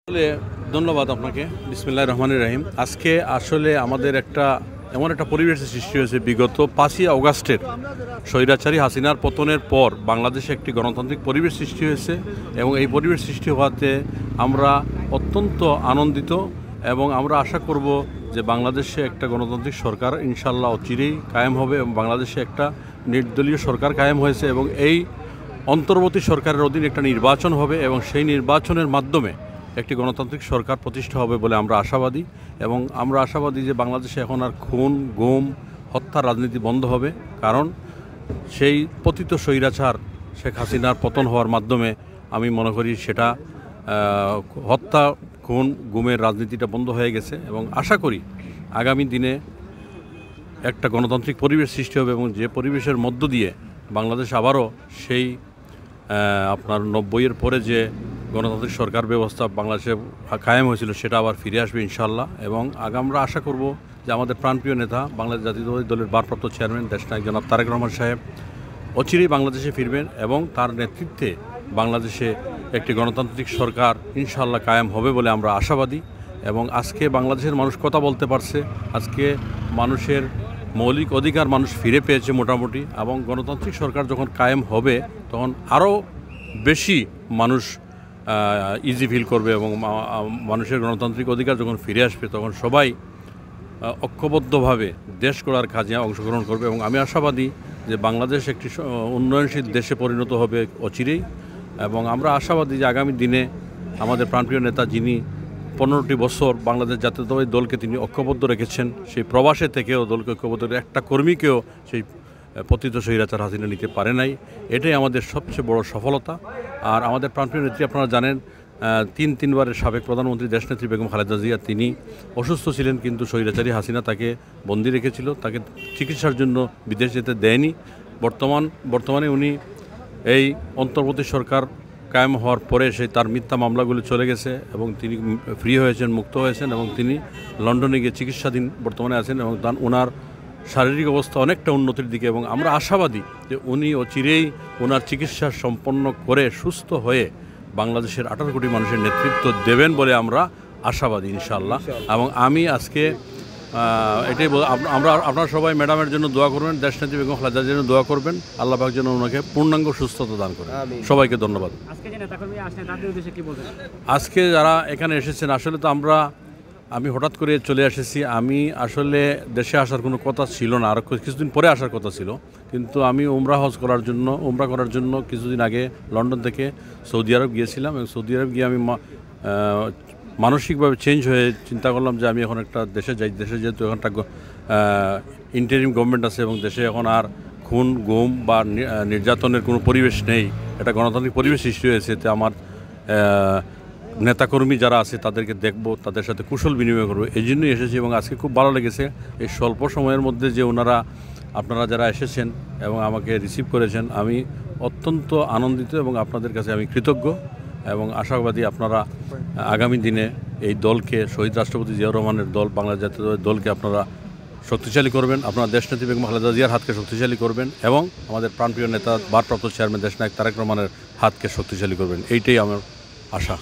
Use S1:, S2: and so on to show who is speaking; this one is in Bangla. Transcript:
S1: আসলে ধন্যবাদ আপনাকে। বিসমিল্লাহির রহমানির রহিম। আজকে আসলে আমাদের এমন একটা পরিবেশের সৃষ্টি হয়েছে, বিগত 5ই আগস্টের স্বৈরাচারী হাসিনার পতনের পর বাংলাদেশে একটি গণতান্ত্রিক পরিবেশ সৃষ্টি হয়েছে এবং এই পরিবেশ সৃষ্টি হওয়াতে আমরা অত্যন্ত আনন্দিত এবং আমরা আশা করব যে বাংলাদেশে একটা গণতান্ত্রিক সরকার ইনশাল্লাহ অচিরেই কায়েম হবে এবং বাংলাদেশে একটা নির্দলীয় সরকার কায়েম হয়েছে এবং এই অন্তর্বর্তী সরকারের অধীনে একটা নির্বাচন হবে এবং সেই নির্বাচনের মাধ্যমে একটি গণতান্ত্রিক সরকার প্রতিষ্ঠা হবে বলে আমরা আশাবাদী এবং আমরা আশাবাদী যে বাংলাদেশে এখন আর খুন, গুম, হত্যার রাজনীতি বন্ধ হবে। কারণ সেই পতিত স্বৈরাচার শেখ হাসিনার পতন হওয়ার মাধ্যমে আমি মনে করি সেটা হত্যা, খুন, গুমের রাজনীতিটা বন্ধ হয়ে গেছে এবং আশা করি আগামী দিনে একটা গণতান্ত্রিক পরিবেশ সৃষ্টি হবে এবং যে পরিবেশের মধ্য দিয়ে বাংলাদেশ আবারও সেই আপনার 90-এর পরে যে গণতান্ত্রিক সরকার ব্যবস্থা বাংলাদেশে কায়েম হয়েছিল সেটা আবার ফিরে আসবে ইনশাল্লাহ। এবং আমরা আশা করব যে আমাদের প্রাণপ্রিয় নেতা বাংলাদেশ জাতীয়তাবাদী দলের ভারপ্রাপ্ত চেয়ারম্যান দেশনায়ক জনাব তারেক রহমান সাহেব অচিরেই বাংলাদেশে ফিরবেন এবং তার নেতৃত্বে বাংলাদেশে একটি গণতান্ত্রিক সরকার ইনশাল্লাহ কায়েম হবে বলে আমরা আশাবাদী। এবং আজকে বাংলাদেশের মানুষ কথা বলতে পারছে, আজকে মানুষের মৌলিক অধিকার মানুষ ফিরে পেয়েছে মোটামুটি, এবং গণতান্ত্রিক সরকার যখন কায়েম হবে তখন আরও বেশি মানুষ ইজি ফিল করবে এবং মানুষের গণতান্ত্রিক অধিকার যখন ফিরে আসবে তখন সবাই ঐক্যবদ্ধভাবে দেশ গড়ার কাজে অংশগ্রহণ করবে এবং আমি আশাবাদী যে বাংলাদেশ একটি উন্নয়নশীল দেশে পরিণত হবে অচিরেই। এবং আমরা আশাবাদী যে আগামী দিনে আমাদের প্রাণপ্রিয় নেতা যিনি 15টি বছর বাংলাদেশ জাতীয়তাবাদী দলকে তিনি ঐক্যবদ্ধ রেখেছেন, সেই প্রবাসে থেকেও দলকে ঐক্যবদ্ধ একটা কর্মীকেও সেই পতিত স্বৈরাচার হাসিনা নিতে পারে নাই। এটাই আমাদের সবচেয়ে বড় সফলতা। আর আমাদের প্রাণপ্রিয় নেত্রী আপনারা জানেন, তিনবারের সাবেক প্রধানমন্ত্রী দেশনেত্রী বেগম খালেদা জিয়া তিনি অসুস্থ ছিলেন, কিন্তু স্বৈরাচারী হাসিনা তাকে বন্দি রেখেছিল, তাকে চিকিৎসার জন্য বিদেশ যেতে দেয়নি। বর্তমানে উনি এই অন্তর্বর্তী সরকার কায়েম হওয়ার পরে তার মিথ্যা মামলাগুলি চলে গেছে এবং তিনি ফ্রি হয়েছেন, মুক্ত হয়েছেন এবং তিনি লন্ডনে গিয়ে চিকিৎসাধীন বর্তমানে আছেন এবং ওনার শারীরিক অবস্থা অনেকটা উন্নতির দিকে এবং আমরা আশাবাদী যে উনি অচিরেই ওনার চিকিৎসা সম্পন্ন করে সুস্থ হয়ে বাংলাদেশের 18 কোটি মানুষের নেতৃত্ব দেবেন বলে আমরা আশাবাদী ইনশাআল্লাহ। এবং আমি আজকে এটাই আপনারা সবাই ম্যাডামের জন্য দোয়া করবেন, দেশনেত্রী বেগম খালেদার জন্য দোয়া করবেন, আল্লাহ পাক যেন ওনাকে পূর্ণাঙ্গ সুস্থতা দান করেন। সবাইকে ধন্যবাদ। আজকে যারা এখানে এসেছেন, আসলে তো আমি হঠাৎ করে চলে এসেছি। আমি আসলে দেশে আসার কোনো কথা ছিল না, আর কিছুদিন পরে আসার কথা ছিল, কিন্তু আমি উমরা করার জন্য কিছুদিন আগে লন্ডন থেকে সৌদি আরব গিয়েছিলাম এবং সৌদি আরব গিয়ে আমি মানসিকভাবে চেঞ্জ হয়ে চিন্তা করলাম যে আমি এখন একটা দেশে যাই। দেশে যেহেতু এখন একটা ইন্টারিম গভর্নমেন্ট আছে এবং দেশে এখন আর খুন, গুম বা নির্যাতনের কোনো পরিবেশ নেই, একটা গণতান্ত্রিক পরিবেশ সৃষ্টি হয়েছে। তো আমার নেতাকর্মী যারা আছে তাদেরকে দেখব, তাদের সাথে কুশল বিনিময় করবো, এই জন্যই এসেছি। এবং আজকে খুব ভালো লেগেছে এই স্বল্প সময়ের মধ্যে যে আপনারা যারা এসেছেন এবং আমাকে রিসিভ করেছেন, আমি অত্যন্ত আনন্দিত এবং আপনাদের কাছে আমি কৃতজ্ঞ এবং আশাবাদী আপনারা আগামী দিনে এই দলকে, শহীদ রাষ্ট্রপতি জিয়াউর রহমানের দল, বাংলাদেশ জাতীয়তাবাদী দলকে আপনারা শক্তিশালী করবেন, আপনারা দেশনেত্রী বেগম খালেদা জিয়ার হাতকে শক্তিশালী করবেন এবং আমাদের প্রাণপ্রিয় নেতা ভারপ্রাপ্ত চেয়ারম্যান দেশনায়ক তারেক রহমানের হাতকে শক্তিশালী করবেন। এইটাই আমার আশা।